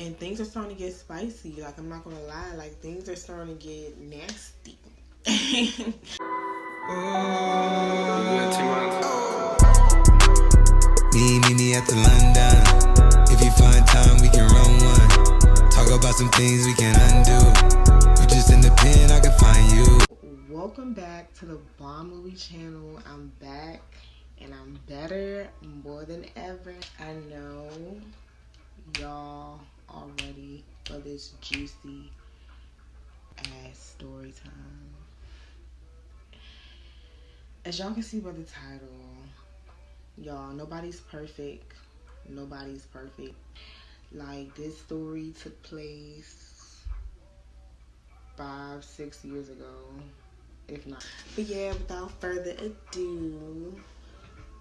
And things are starting to get spicy. Like, I'm not gonna lie, like, things are starting to get nasty. Meet me at the London. If you find time, we can run one. Talk about some things we can undo. You just in the pen, I can find you. Welcome back to the Bomb Movie channel. I'm back and I'm better more than ever. I know y'all are ready for this juicy ass story time. As y'all can see by the title, y'all, nobody's perfect. Nobody's perfect. Like, this story took place 5-6 years ago, if not. But yeah, without further ado,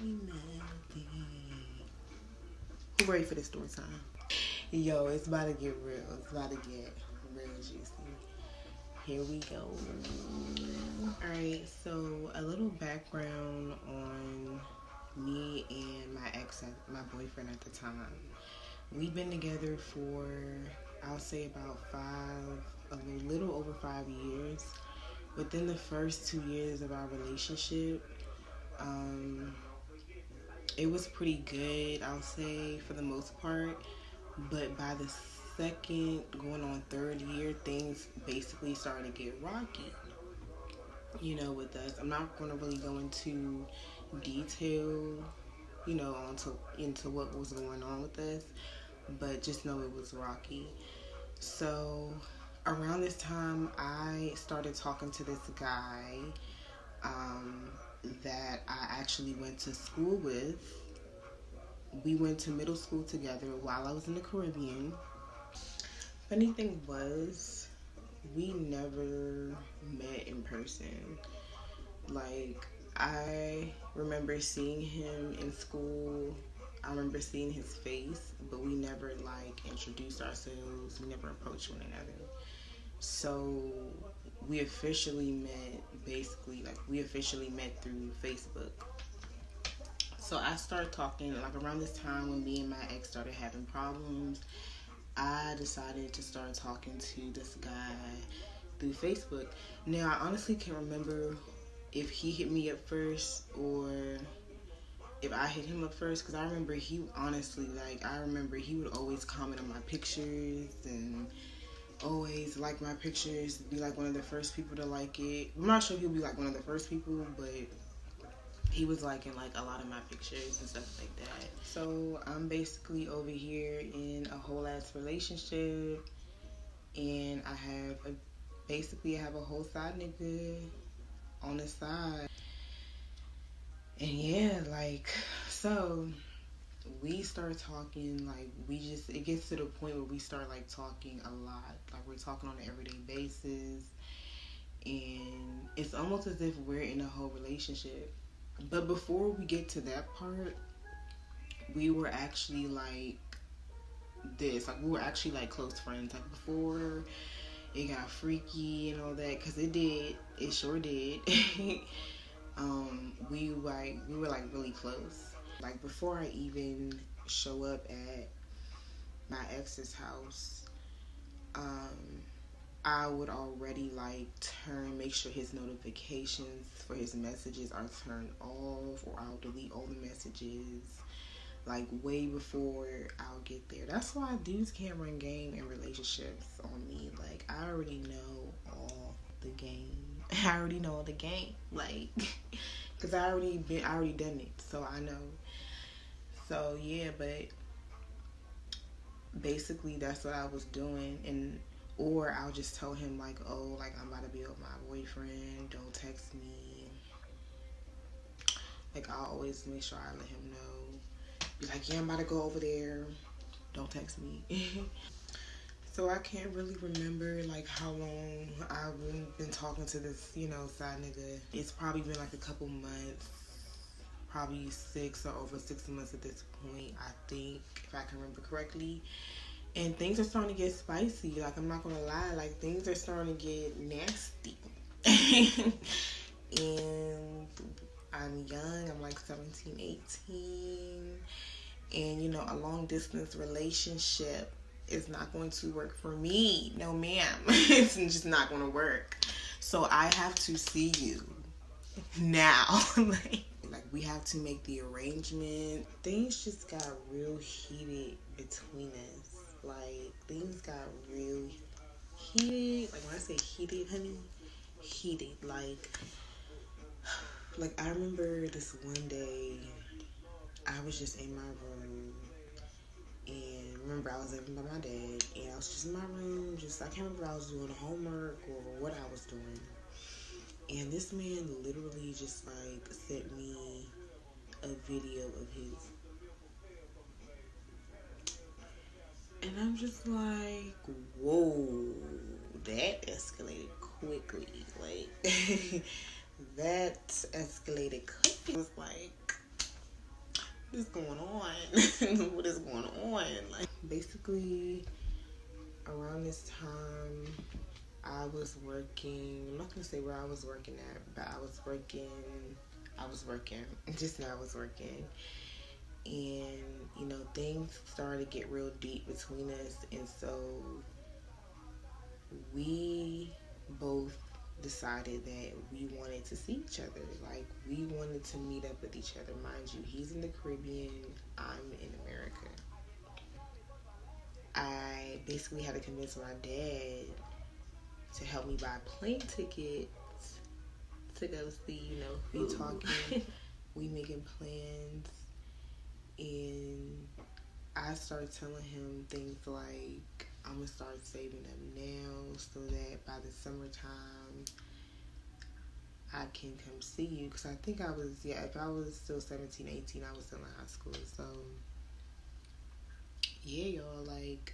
who ready for this story time? Yo, it's about to get real. It's about to get real juicy. Here we go. Alright, so a little background on me and my ex, my boyfriend at the time. We've been together for, I'll say about a little over 5 years. Within the first 2 years of our relationship, it was pretty good, I'll say, for the most part. But by the second, going on third year, things basically started to get rocky, you know, with us. I'm not going to really go into detail, you know, into what was going on with us, but just know it was rocky. So around this time, I started talking to this guy that I actually went to school with. We went to middle school together while I was in the Caribbean. Funny thing was, we never met in person. Like, I remember seeing him in school. I remember seeing his face, but we never, like, introduced ourselves. We never approached one another. So we officially met, we officially met through Facebook. So I started talking, like, around this time when me and my ex started having problems, I decided to start talking to this guy through Facebook. Now, I honestly can't remember if he hit me up first or if I hit him up first, because I remember he would always comment on my pictures and always like my pictures, be like one of the first people to like it. I'm not sure he'll be like one of the first people, but he was liking like a lot of my pictures and stuff like that. So I'm basically over here in a whole ass relationship, and I have a whole side nigga on the side. And yeah, like, so we start talking, like, it gets to the point where we start like talking a lot. Like, we're talking on an everyday basis, and it's almost as if we're in a whole relationship. But before we get to that part, we were actually like this. Like, we were actually like close friends. Like, before it got freaky and all that, because it sure did. We were like really close. Like, before I even show up at my ex's house, I would already like make sure his notifications for his messages are turned off, or I'll delete all the messages like way before I'll get there. That's why dudes can't run game in relationships on me. Like, I already know all the game. I already know all the game, like, because I already done it, so I know. So yeah, but basically that's what I was doing. Or I'll just tell him like, oh, like, I'm about to be with my boyfriend, don't text me. Like, I'll always make sure I let him know. Be like, yeah, I'm about to go over there, don't text me. So I can't really remember like how long I've been talking to this, you know, side nigga. It's probably been like a couple months, probably 6 or over 6 months at this point, I think, if I can remember correctly. And things are starting to get spicy. Like, I'm not gonna lie, like, things are starting to get nasty. And I'm young, I'm like 17, 18. And, you know, a long distance relationship It's not going to work for me. No, ma'am. It's just not going to work. So I have to see you now. like we have to make the arrangement. Things just got real heated between us. Like things got real heated. Like when I say heated, honey, heated. Like I remember this one day, I was just in my room, and remember I was living by my dad, and I was just in my room, I can't remember if I was doing homework or what I was doing. And this man literally just like sent me a video of his. And I'm just like, whoa, that escalated quickly. Like, that escalated quickly. I was like, what is going on? What is going on? Like, basically, around this time, I was working. I'm not gonna say where I was working at, but I was working. Just now I was working. And, you know, things started to get real deep between us. And so we both decided that we wanted to see each other. Like, we wanted to meet up with each other. Mind you, he's in the Caribbean, I'm in America. I basically had to convince my dad to help me buy plane tickets to go see, you know, we talking, we making plans. And I started telling him things like, I'm going to start saving up now so that by the summertime I can come see you. Because I think if I was still 17, 18, I was still in high school. So, yeah, y'all, like,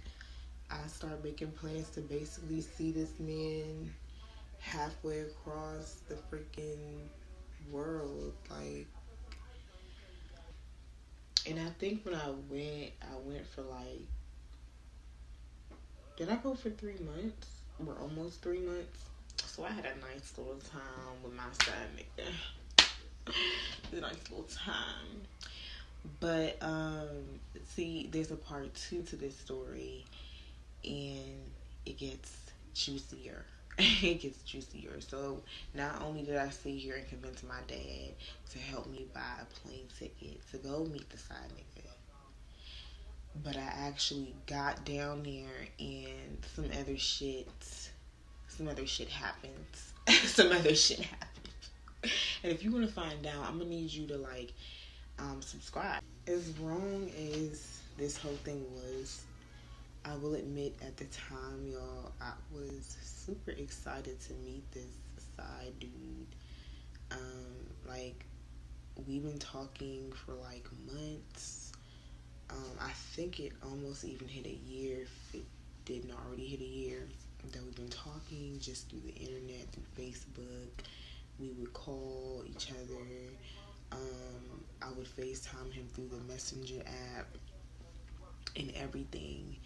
I started making plans to basically see this man halfway across the freaking world. Like, and I think when I went for like, did I go for 3 months? Or almost 3 months? So I had a nice little time with my side nigga. A nice little time. But, see, there's a part 2 to this story. And it gets juicier. It gets juicier. So not only did I sit here and convince my dad to help me buy a plane ticket to go meet the side nigga, but I actually got down there and some other shit happens. Some other shit happens. And if you want to find out, I'm gonna need you to like subscribe. As wrong as this whole thing was, I will admit at the time, y'all, I was super excited to meet this side dude. Like, we've been talking for like months. I think it almost even hit a year, if it didn't already hit a year, that we've been talking just through the internet, through Facebook. We would call each other. I would FaceTime him through the Messenger app and everything.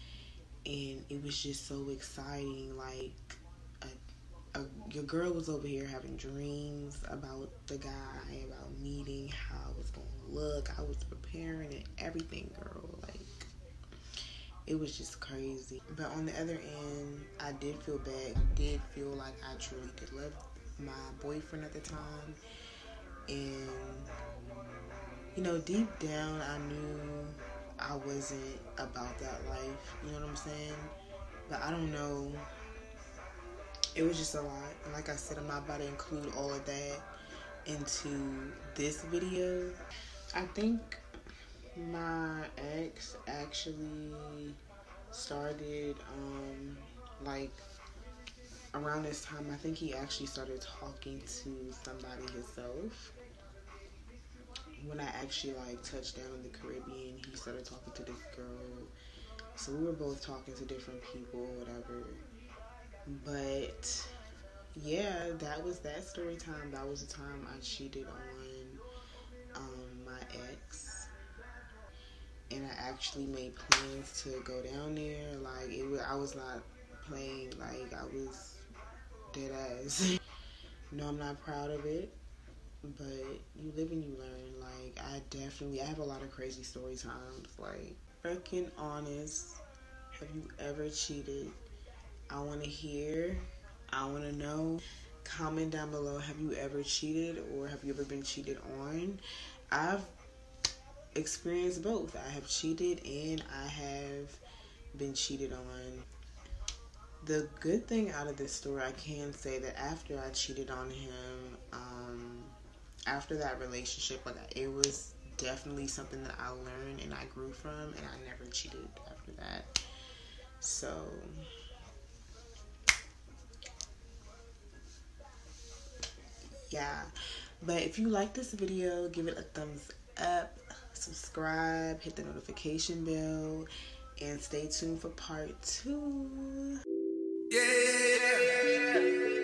And it was just so exciting. Like, your girl was over here having dreams about the guy, about meeting, how it was going to look. I was preparing and everything, girl. Like, it was just crazy. But on the other end, I did feel bad. I did feel like I truly did love my boyfriend at the time. And, you know, deep down, I knew I wasn't about that life. You know what I'm saying? But I don't know. It was just a lot. And like I said, I'm not about to include all of that into this video. I think my ex actually started, like, around this time, I think he actually started talking to somebody himself. When I actually, like, touched down in the Caribbean, he started talking to this girl. So we were both talking to different people, whatever. But, yeah, that was that story time. That was the time I cheated on my ex. And I actually made plans to go down there. Like, I was not playing. Like, I was dead ass. No, I'm not proud of it. But you live and you learn. Like, I have a lot of crazy story times. Like, freaking honest, Have you ever cheated? I want to hear. I want to know. Comment down below. Have you ever cheated, or have you ever been cheated on? I've experienced both. I have cheated and I have been cheated on. The good thing out of this story, I can say that after I cheated on him, after that relationship, like, it was definitely something that I learned and I grew from, and I never cheated after that. So yeah, but if you like this video, give it a thumbs up, subscribe, hit the notification bell, and stay tuned for part 2. Yeah.